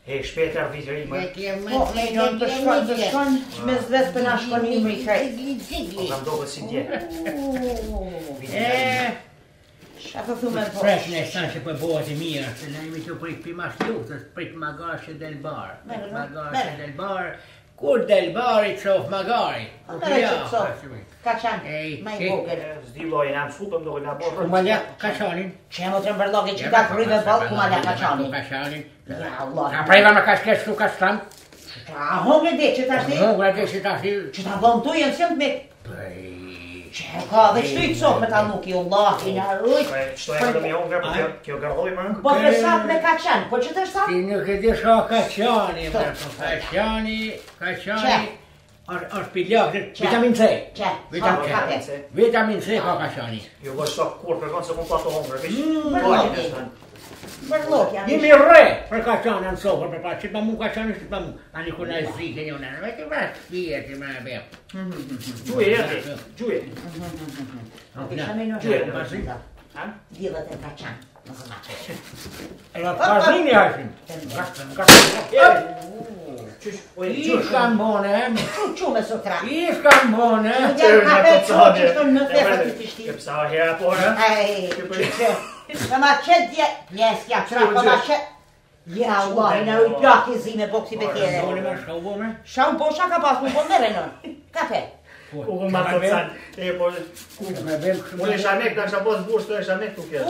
E shpejt e ardhitëri, ma. Po, njën të shkon, me zvet për na shkon një më i krejt. Po kam dohet si dje. Shka thume po? Fresh në sa që për bëhet i mirë, se ne jemi të prit për mas lutës, prit magashe del bar. Magashe del bar, kur del bar i qof magari. Mere që të sof, ka qanë, ma i vogër. Zdi lojnë, am supëm dohe nga borë. Ku ma lja ka qanin? Që e më të mbërlogi që ka kryve balë, ku ma lja ka qanin. Ka qanin. Ja, Allah. Ka prejva me ka shkesh tu ka shtan? A hongre dhe që ta shti? Hongre dhe që ta shti? Që ta bëm tu jenë sëmë me... Që ka dhe qëtu i copë me ta nuk i Allah, i në rrujt. Qëto e më hongre, po kjo gardoj më? Po për sap me ka qanë, po që të sap? Ti nuk e di shka ka qani, ka qani, është pilak, vitamin C. Që? Vitamin C ka qani. Jo vë shok kur për konë se më pato hongre, Jemi re për ka qanë në sofër, për pa qëtë ma mu ka qanë, qëtë ma mu. Ani ku në zike një në vetë vratë fije që me bëm. Gjuje, jeti, gjuje. Isha me në Gjuje, shkë. Dillët e ka qanë. E në pazini hashim. Ishkan bone, Qu me sotra. ishkan bone. Ka pe qo që shto në thefa të të shti. Këpsa hera porë, Ka ma qëtë dje, njëskja, qëra, ka ma qëtë. Ja, Allah, i në rujt plaki zi me boksi për tjere. Bone me shka u bome? Shaun po shaka pas mu po mere nën. Ka pe. u ma të canë. E, po, unë e shamek, da kësha posë burës të e shamek të kjetë.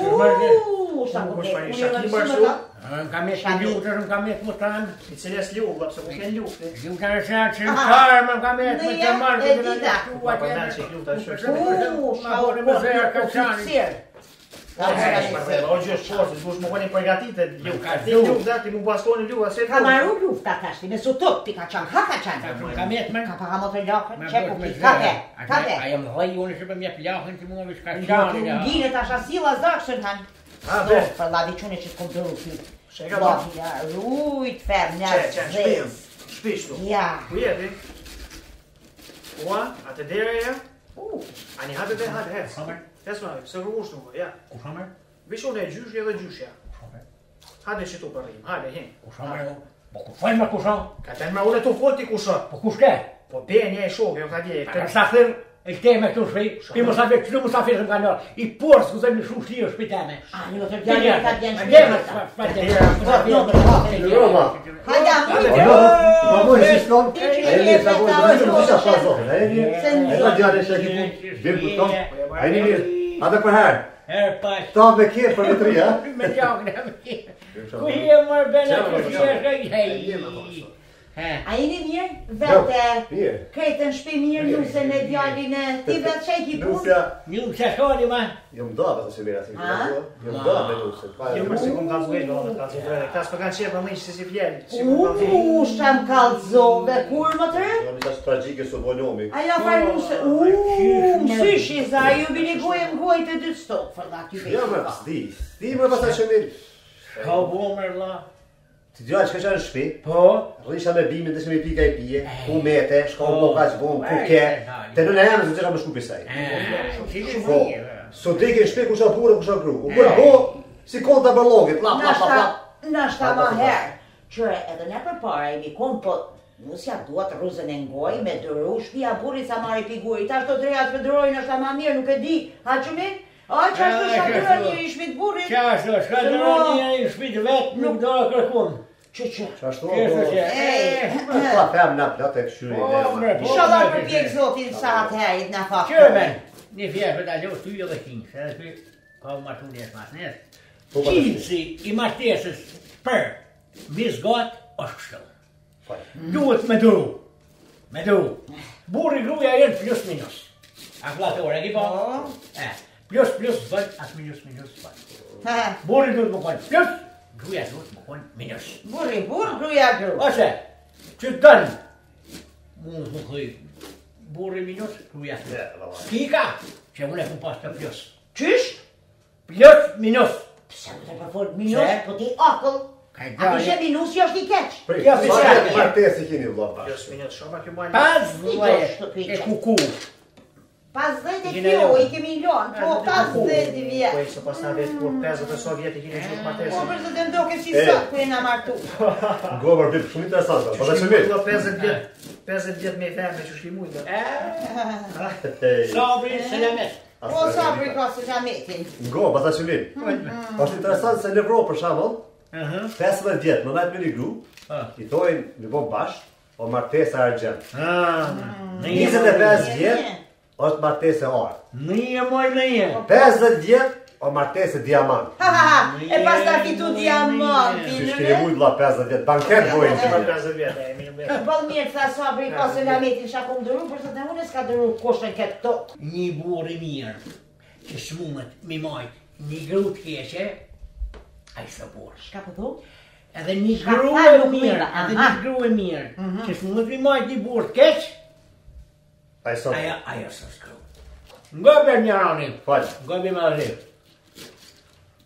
Sa po pe, unë e Shaki në bashku. mësë Në kam jetë të ljutër, në kam jetë më tanë. I cilës ljuvë, se ku kënë ljuvë. Ljutër e shatë që në karë, më kam jetë me të marë. e dita. Pa për menë që i ljuvë të shërë. Ma bone me zërë ka qani. O gjë është posë, s'bush më kënë i përgatitë ljuvë. Ti ljuvë dhe, ti mu bastoni ljuvë, asë e Ka maru lufta tashti, me sotop ti ka qanë, ha ka qanë. Kam jetë me Ka paha më të lakën, me qepu me ki, ka pe, ka pe. A jam dhej unë që për mjep lakën që mua vish ka Jo, qani. të ngine tash asila zakshën han. A, be. Për lavi qune që t'kom të rufi. Shë ka ba. Rujt fer, Qe, njerë qe, zez. shpishtu. Ja. Ku jeti? Ua, atë dere e ja? Ani hate dhe hate, hes. Hes ma, se rrugush nuk, ja. Ku shamer? Vishon e gjyshje dhe gjyshja. Hade që tu për rrim, hade, hin. Ku shamer? Po ku shajnë me ku shamë? Ka ten ma une tu foti ku shë. Po ku shke? Po benje e shokë, jo ka dje. Ka safir e këteme këtu shpej, pi më safir, që më safir më ka njërë. I porë, s'ku zemë në shumë shtirë shpiteme. A, një të djani ka djenë Roma. Hajda, Ma bojë si shkon, e një sa bojë, në shumë disa fa zohën, e një, e ka djani që e kipun, vim këton, a një mirë, adhe për herë, Herë pash. ta me kje për në tri, ha? Me gjakën e me kje. Ku je mërë bene, ku je shkaj, a jeni mirë? Vete, Mirë. krejtën shpi mirë, nuse në djallin e ti vetë që e ki punë? Nusja, Një më që shoni ma. jo më da të se vera si A? jo më da me nusja. Jo për se kom kalzuej, do në kalzuej. Këta s'pë kanë qepë më ishë si fjellë. Sham kalzove, kur më të rë? Jo një qasë tragjike së vonomi. Aja farë nuse, mësyshi za, ju bini gojë më gojë të dy stokë, fërda t'ju Ja bejtë. më, sti më pasaj që mirë. Ka u bo mërë la. Ti djallë që ka qanë në shpi, Po. rrisha me bimin dhe që me pika i pije, ku mete, shka u bloka që vonë, ku ke, të në në janë zë që ka më shku pisaj. Po, so te ke në shpi ku shka pure, ku shka kru. U bërë po, si konë të bërlogit, lap, lap, lap, lap. Nashta ma herë, qëre edhe ne për para e mi konë, po nusja duat rruzën e ngoj me dëru, shpia burit sa marri pigurit, ta shto drejat për dërojnë është ta ma mirë, nuk e di, ha që min? A, që ashtu shakura një i shmit burit? Qa ashtu, shka të një i shpit vetë, nuk do e kërkun. Që? Qashtu, Kështë që, pa them na plot e këshyri dhe. Inshallah për pjek zotin sa atë herit në faktë. Qërme, një fjallë për t'allohë ty edhe kinë, se dhe ty ka u martu njës mas njës. Qinësi i martesës për mizgat është kështu. Duhet me duru. Me duru. Burri gruja jenë plus minus. A flatore, e ki po? Plus bën, as minus bën. Burri duhet më konë plus, gruja duhet më konë minus. Burri, gruja gru. Ose, që dënë, mund më këj, burri minus, gruja plus. Kika, që unë e ku pas të plus. Qysh? Plus, minus. Pse më të përfort minus, po ti akull. A kishe minus jo është i keq. Ja, Martesi keni vëlla. Plus minut shumë, a kjo bajnë. Pas, e kuku. 50 kjo, i kemi lënë, po 50 vjetë. Po, se pas na vetë, kur 50 e so vjetë i kini qëtë martesë. Po, përse të ndoke si sot, ku e na martu. Gobar, vip, shumë interesant, pa da që mirë. 50 vjetë me i femë, që shli mujtë. Sabri selamet. Po, sabri ka selametin. Go, pa da që mirë. Është interesant se në Evropë, për shembull, 15 vjetë, më najtë me një gru, i thojnë, në bo bashkë, o martesa argjent. 25 vjetë, është martese orë. Nije moj nije. 50 vjetë, o martese diamant. E pas ta fitu diamantin, Që shkiri mujtë la 50 vjetë, banket bojnë që. 50 vjetë, e mirë. Bëllë mirë të tha sabri ka selametin shako më dëru, përse të unë s'ka dëru koshën këtë tot. Një burë mirë, që s'munët mi majtë një gru të keqe, a i së burë. Shka po thu? Edhe një gru e mirë, që s'munët mi majtë një burë të keqe, ajo së s'gru. Ngobe një rani, ngobe me rrë.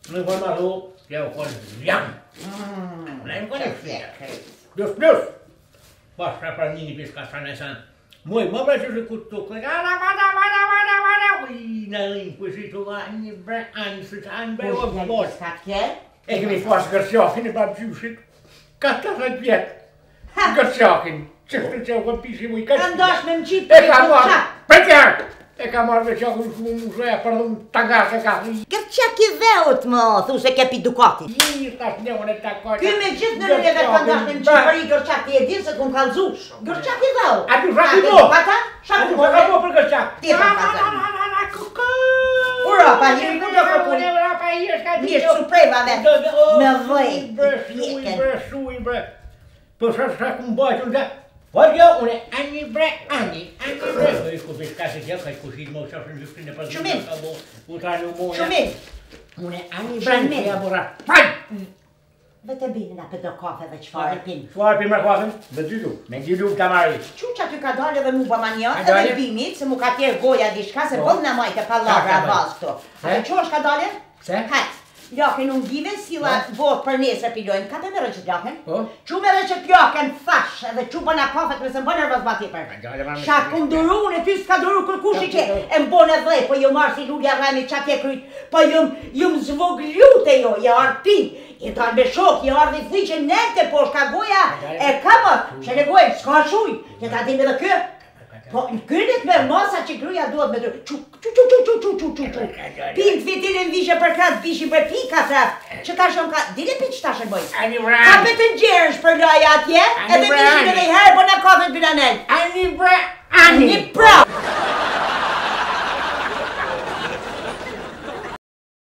Në kërë ma thu, ja u kërë zjam. Në kërë fjekë. Plus. Pas pra pra një piska sa në sanë. Muj, më bre që shë kutë tukë. Vada. Ui, në linë, kësi të ga një bre, anë së të anë bre, o të bosh. E kemi pas gërësjakin e babë gjyshit. 40 vjetë. Gërësjakin. Qështë që u pisi mu i kështë. Ndosh me më qitë për i këtë Përkjarë! E ka marrë veqa ku shumë shreja për dhëmë të nga se ka. Gërqak i veut më, thu se kepi Ducati. Mirë tash një unë e takoj. Ky me gjithë në rrëve të ndosh me më qitë për i gërqak i e dinë se kun kalzush. Gërqak i veut. A tu shaku do? Shaku A tu do? shaku do për gërqak? Ti e për pazar. Kuku! Ura, pa njëri ku do për punë. Ura, pa njëri s'ka të Mirë suprema me vëjt. Shuj bre. Për shaku më bajtë unë dhe. Por jo, unë ani bre. Dhe i shku bishka se tja, ka i kushit më shafën gjyshtin e pas Shumin. Unë ani bre në tja bura. Faj! Vete bini na për do kafe dhe qfarë pin. Qfarë pin me kafën? Me dy luk të marri. Quqa ty ka dalë edhe mu ba manja, edhe binit, se mu ka tjerë goja dishka, se bëllë në majtë e palavra bazë këto. A që është ka dalë? Se? Hajtë. Ljakën unë give, sila votë për nesër pilojnë, ka të mere që t'ljakën? Po? Që mere që t'ljakën thash, edhe që bëna kafet me se më bënë rëvaz bati për. Shakë më duru, unë e ty s'ka duru kërkushi që e më bënë e dhej, po ju marë si lulja rrami qa tje kryt, po ju më zvoglu të jo, je arpin, je dalë me shok, je ardhi thvi që nete, po shka goja e kamër, që ne gojnë, s'ka shuj, që ta dim edhe kë. Po, në kërnit me masa që gruja duhet me dru, qu. Pinë të fitin e në vishë për kratë, vishin për pika të, që ta shumë ka, dile pi që ta shumë bojë. Ka për të njërësh për loja atje, edhe vishin edhe i herë, po në kafet bilanel. Ani pra!